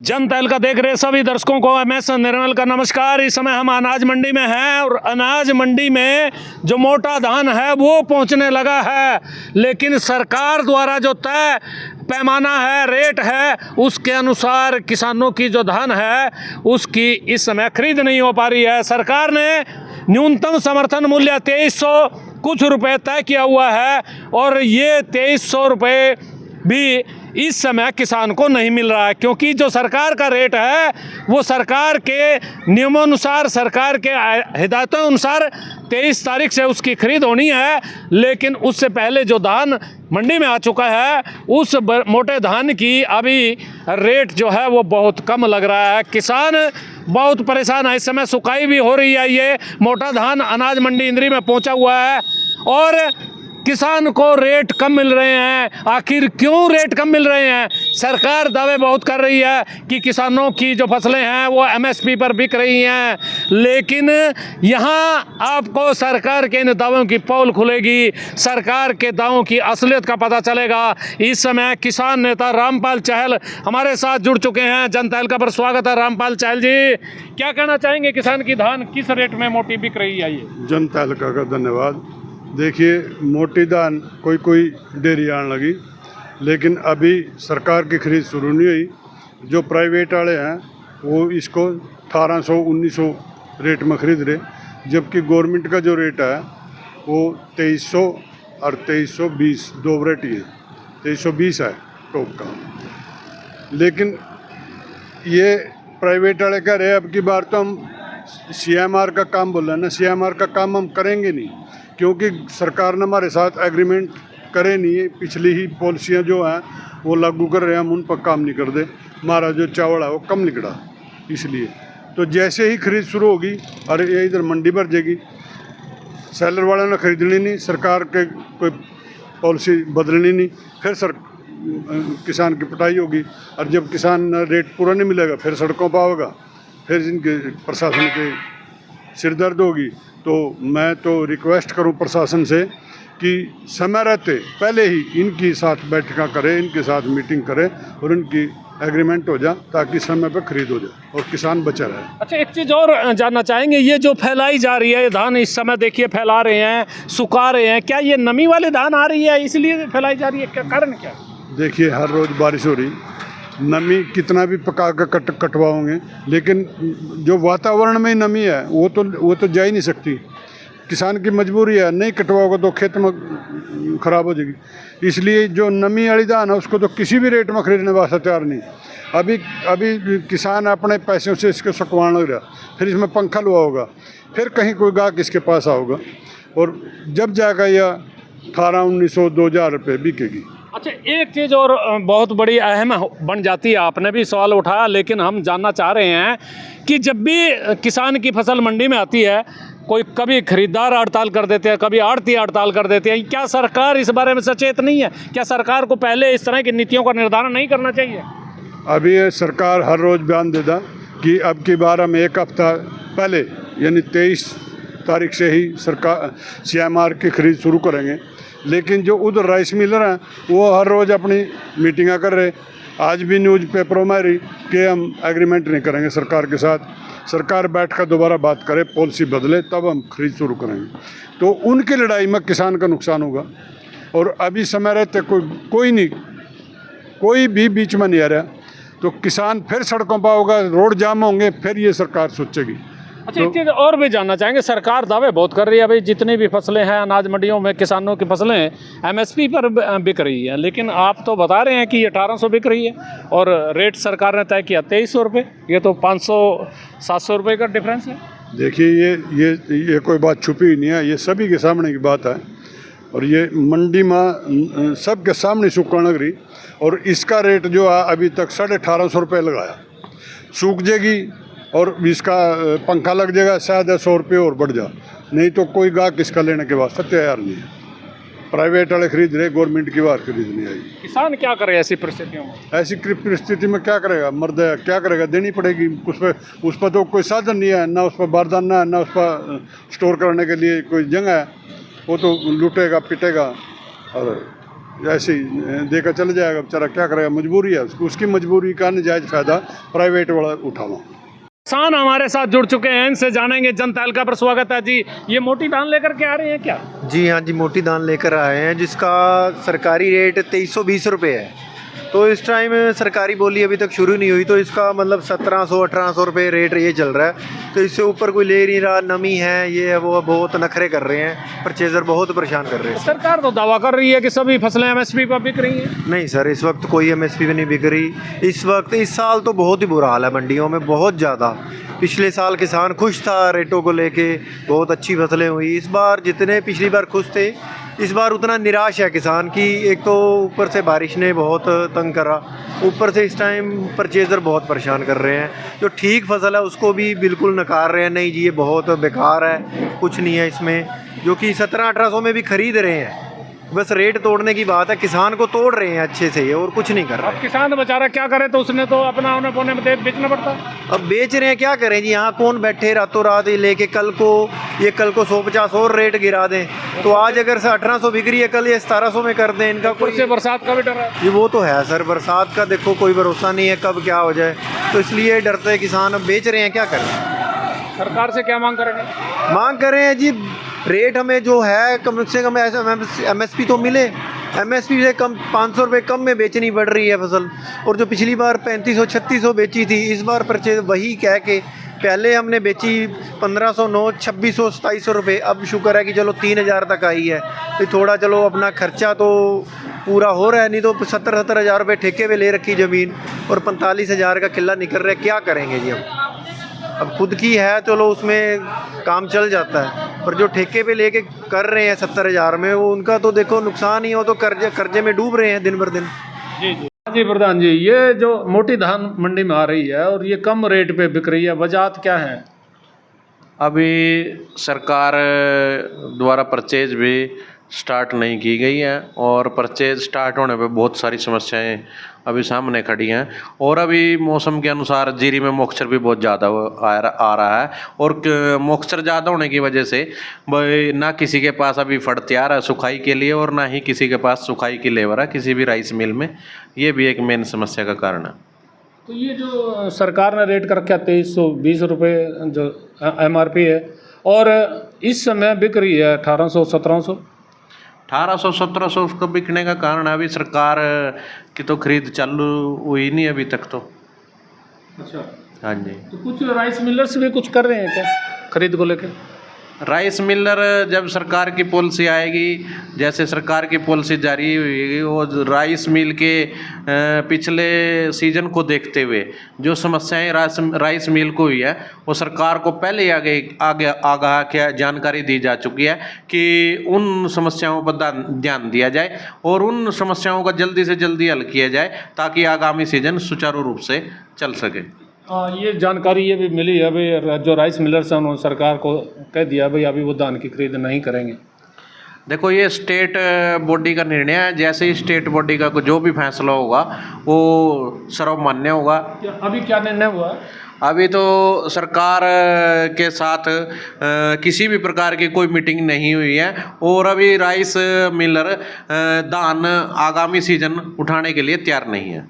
जन तहलका देख रहे सभी दर्शकों को MS निर्मल का नमस्कार। इस समय हम अनाज मंडी में हैं और अनाज मंडी में जो मोटा धान है वो पहुंचने लगा है, लेकिन सरकार द्वारा जो तय पैमाना है, रेट है, उसके अनुसार किसानों की जो धान है उसकी इस समय खरीद नहीं हो पा रही है। सरकार ने न्यूनतम समर्थन मूल्य 2300 कुछ रुपये तय किया हुआ है और ये 2300 रुपये भी इस समय किसान को नहीं मिल रहा है, क्योंकि जो सरकार का रेट है वो सरकार के नियमानुसार, सरकार के हिदायतों अनुसार 23 तारीख से उसकी खरीद होनी है। लेकिन उससे पहले जो धान मंडी में आ चुका है उस मोटे धान की अभी रेट जो है वो बहुत कम लग रहा है। किसान बहुत परेशान है, इस समय सुकाई भी हो रही है। ये मोटा धान अनाज मंडी इंद्री में पहुंचा हुआ है और किसान को रेट कम मिल रहे हैं। आखिर क्यों रेट कम मिल रहे हैं? सरकार दावे बहुत कर रही है कि किसानों की जो फसलें हैं वो MSP पर बिक रही हैं, लेकिन यहाँ आपको सरकार के इन दावों की पोल खुलेगी, सरकार के दावों की असलियत का पता चलेगा। इस समय किसान नेता रामपाल चहल हमारे साथ जुड़ चुके हैं। जन तहलका पर स्वागत है। रामपाल चहल जी, क्या कहना चाहेंगे? किसान की धान किस रेट में मोटी बिक रही है? ये जन तहलका का धन्यवाद। देखिए, मोटी धान कोई डेरी आने लगी, लेकिन अभी सरकार की खरीद शुरू नहीं हुई। जो प्राइवेट वाले हैं वो इसको 1800-1900 रेट में खरीद रहे, जबकि गवर्नमेंट का जो रेट है वो 2300 और 2320 दो वैरायटी है। 2320 है टॉप का, लेकिन ये प्राइवेट वाले कह रहे अब की बार तो हम CMR का काम बोल रहे हैं ना, CMR का काम हम करेंगे नहीं, क्योंकि सरकार ने हमारे साथ एग्रीमेंट करे नहीं है। पिछली ही पॉलिसियाँ जो हैं वो लागू कर रहे हैं, हम उन पर काम नहीं कर दे। हमारा जो चावल है वो कम निकला, इसलिए तो जैसे ही खरीद शुरू होगी और ये इधर मंडी भर जाएगी, सेलर वालों ने खरीदनी नहीं, सरकार के कोई पॉलिसी बदलनी नहीं, फिर किसान की पिटाई होगी। और जब किसान रेट पूरा नहीं मिलेगा फिर सड़कों पर आएगा, फिर इनके प्रशासन के सिरदर्द होगी। तो मैं तो रिक्वेस्ट करूं प्रशासन से कि समय रहते पहले ही इनकी साथ बैठका करें, इनके साथ मीटिंग करें और इनकी एग्रीमेंट हो जाए, ताकि समय पर खरीद हो जाए और किसान बचा रहे। अच्छा, एक चीज़ और जानना चाहेंगे, ये जो फैलाई जा रही है धान, इस समय देखिए फैला रहे हैं, सुखा रहे हैं, क्या ये नमी वाले धान आ रही है इसलिए फैलाई जा रही है? क्या कारण क्या? देखिए, हर रोज़ बारिश हो रही, नमी कितना भी पका कर कटवाओगे, लेकिन जो वातावरण में नमी है वो तो जा ही नहीं सकती। किसान की मजबूरी है, नहीं कटवाओगे तो खेत में ख़राब हो जाएगी। इसलिए जो नमी वाली धान है उसको तो किसी भी रेट में खरीदने वास्ते तैयार नहीं। अभी किसान अपने पैसों से इसको सुखवाने लग रहा, फिर इसमें पंखा लुआ होगा, फिर कहीं कोई गाहक इसके पास आओगा और जब जाएगा यह 1800-1900 2000 रुपये बिकेगी। अच्छा, एक चीज़ और बहुत बड़ी अहम बन जाती है, आपने भी सवाल उठाया, लेकिन हम जानना चाह रहे हैं कि जब भी किसान की फसल मंडी में आती है, कोई कभी खरीदार हड़ताल कर देते हैं, कभी आड़ती हड़ताल कर देते हैं, क्या सरकार इस बारे में सचेत नहीं है? क्या सरकार को पहले इस तरह की नीतियों का निर्धारण नहीं करना चाहिए? अभी सरकार हर रोज़ बयान देता कि अब की बार हम एक हफ्ता पहले यानी 23 तारीख से ही सरकार CMR की खरीद शुरू करेंगे, लेकिन जो उधर राइस मिलर हैं वो हर रोज़ अपनी मीटिंगां कर रहे। आज भी न्यूज़ पेपरों में रही कि हम एग्रीमेंट नहीं करेंगे सरकार के साथ, सरकार बैठ कर दोबारा बात करे, पॉलिसी बदले, तब हम खरीद शुरू करेंगे। तो उनकी लड़ाई में किसान का नुकसान होगा। और अभी समय रहते कोई भी बीच में नहीं आ रहा, तो किसान फिर सड़कों पर होगा, रोड जाम होंगे, फिर ये सरकार सोचेगी। अच्छा, एक चीज़ और भी जानना चाहेंगे, सरकार दावे बहुत कर रही है, भाई जितनी भी फसलें हैं अनाज मंडियों में किसानों की फसलें MSP पर बिक रही है, लेकिन आप तो बता रहे हैं कि ये 1800 बिक रही है और रेट सरकार ने तय किया 2300 रुपये। ये तो 500-700 रुपये का डिफरेंस है। देखिए, ये कोई बात छुपी नहीं है, ये सभी के सामने की बात है और ये मंडी में सबके सामने सूखा लग रही। और इसका रेट जो है अभी तक 1850 रुपये लगाया, सूख जाएगी और इसका पंखा लग जाएगा, शायद 100 रुपये और बढ़ जा, नहीं तो कोई गाहक इसका लेने के वास्ते तैयार नहीं है। प्राइवेट वाले खरीद रहे, गवर्नमेंट की बार खरीद नहीं आई। किसान क्या करे ऐसी परिस्थितियों में? ऐसी परिस्थिति में क्या करेगा? मर्द है, क्या करेगा? देनी पड़ेगी। उस पर तो कोई साधन नहीं है, ना उस पर बारदाना है, ना उस पर स्टोर करने के लिए कोई जगह है। वो तो लूटेगा पिटेगा और ऐसे ही देकर चले जाएगा, बेचारा क्या करेगा, मजबूरी है उसकी मजबूरी का नजायज़ फ़ायदा प्राइवेट वाला उठावा। किसान हमारे साथ जुड़ चुके हैं, इनसे जानेंगे जनता हल्का पर। स्वागत है जी। ये मोटी धान लेकर के आ रहे हैं क्या? जी हाँ जी, मोटी धान लेकर आए हैं जिसका सरकारी रेट 2320 रुपये है। तो इस टाइम सरकारी बोली अभी तक शुरू नहीं हुई, तो इसका मतलब 1700-1800 रुपये रेट ये चल रहा है। तो इससे ऊपर कोई ले नहीं रहा, नमी है, ये है वो, बहुत नखरे कर रहे हैं, परचेज़र बहुत परेशान कर रहे हैं। सरकार तो दावा कर रही है कि सभी फसलें एमएसपी पर बिक रही हैं। नहीं सर, इस वक्त कोई एमएसपी पे नहीं बिक रही। इस वक्त इस साल तो बहुत ही बुरा हाल है मंडियों में, बहुत ज़्यादा। पिछले साल किसान खुश था रेटों को लेके, बहुत अच्छी फसलें हुई। इस बार जितने पिछली बार खुश थे, इस बार उतना निराश है किसान की। एक तो ऊपर से बारिश ने बहुत तंग करा, ऊपर से इस टाइम परचेज़र बहुत परेशान कर रहे हैं। जो ठीक फसल है उसको भी बिल्कुल नकार रहे हैं, नहीं जी ये बहुत बेकार है, कुछ नहीं है इसमें, जो कि 1700-1800 में भी खरीद रहे हैं। बस रेट तोड़ने की बात है, किसान को तोड़ रहे हैं अच्छे से ये, और कुछ नहीं कर रहे। अब किसान बेचारा क्या करे, तो उसने तो अपना उन्हें पौने में बेचना पड़ता। अब बेच रहे हैं, क्या करें जी, यहाँ कौन बैठे रातों रात ये लेके, कल को 150 और रेट गिरा दें। तो आज अगर 1800 बिक रही है, कल ये 1700 में कर दें, इनका ऊपर से बरसात का भी डर है। ये वो तो है सर, बरसात का देखो कोई भरोसा नहीं है कब क्या हो जाए, तो इसलिए डरते किसान अब बेच रहे हैं, क्या करें। सरकार से क्या मांग करेंगे? मांग कर रहे हैं जी, रेट हमें जो है कम से कम एमएसपी तो मिले, एमएसपी से कम 500 रुपये कम में बेचनी पड़ रही है फसल। और जो पिछली बार 3500-3600 बेची थी, इस बार परचेज वही कह के पहले हमने बेची 1509, 2600, 2700 रुपये। अब शुक्र है कि चलो 3000 तक आई है, तो थोड़ा चलो अपना खर्चा तो पूरा हो रहा है, नहीं तो 70-70 हज़ार रुपये ठेके पे ले रखी ज़मीन और 45,000 का किला निकल रहा है, क्या करेंगे जी हम। अब खुद की है चलो उसमें काम चल जाता है, पर जो ठेके पे लेके कर रहे हैं 70,000 में, वो उनका तो देखो नुकसान ही हो, तो कर्जे में डूब रहे हैं दिन भर दिन। जी जी जी प्रधान जी, ये जो मोटी धान मंडी में आ रही है और ये कम रेट पे बिक रही है, वजह क्या है? अभी सरकार द्वारा परचेज भी स्टार्ट नहीं की गई है, और परचेज स्टार्ट होने पे बहुत सारी समस्याएं अभी सामने खड़ी हैं। और अभी मौसम के अनुसार जीरी में मॉइस्चर भी बहुत ज़्यादा आ रहा है, और मॉइस्चर ज़्यादा होने की वजह से ना किसी के पास अभी फड़ तैयार है सुखाई के लिए, और ना ही किसी के पास सुखाई की लेबर है किसी भी राइस मिल में। ये भी एक मेन समस्या का कारण है। तो ये जो सरकार ने रेट कर रखा 2320 रुपये जो MRP है, और इस समय बिक रही है 1800-1700। 1800-1700 उसको बिकने का कारण है अभी सरकार की तो खरीद चालू हुई नहीं अभी तक तो। अच्छा, हाँ जी। तो कुछ राइस मिलर्स भी कुछ कर रहे हैं क्या खरीद को लेकर? राइस मिलर जब सरकार की पॉलिसी आएगी, जैसे सरकार की पॉलिसी जारी हुई, वो राइस मिल के पिछले सीजन को देखते हुए जो समस्याएं राइस मिल को हुई है, वो सरकार को पहले आगे आगाह क्या जानकारी दी जा चुकी है कि उन समस्याओं पर ध्यान दिया जाए और उन समस्याओं का जल्दी से जल्दी हल किया जाए, ताकि आगामी सीजन सुचारू रूप से चल सके। ये जानकारी ये भी मिली है भाई, जो राइस मिलर्स हैं उन्होंने सरकार को कह दिया भाई अभी वो धान की खरीद नहीं करेंगे। देखो, ये स्टेट बॉडी का निर्णय है, जैसे ही स्टेट बॉडी का जो भी फैसला होगा वो सर्वमान्य होगा। अभी क्या निर्णय हुआ? अभी तो सरकार के साथ किसी भी प्रकार की कोई मीटिंग नहीं हुई है, और अभी राइस मिलर धान आगामी सीजन उठाने के लिए तैयार नहीं है।